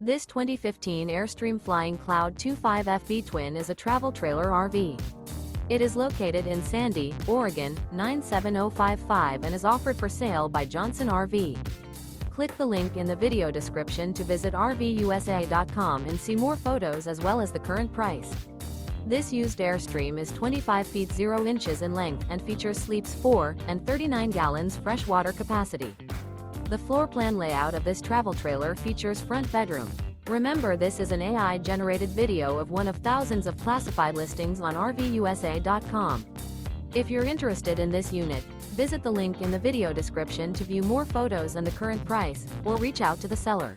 This 2015 Airstream Flying Cloud 25FB Twin is a travel trailer RV. It is located in Sandy, Oregon, 97055 and is offered for sale by Johnson RV. Click the link in the video description to visit RVUSA.com and see more photos as well as the current price. This used Airstream is 25 feet 0 inches in length and features sleeps 4 and 39 gallons fresh water capacity. The floor plan layout of this travel trailer features front bedroom. Remember, this is an AI-generated video of one of thousands of classified listings on RVUSA.com. If you're interested in this unit, visit the link in the video description to view more photos and the current price, or reach out to the seller.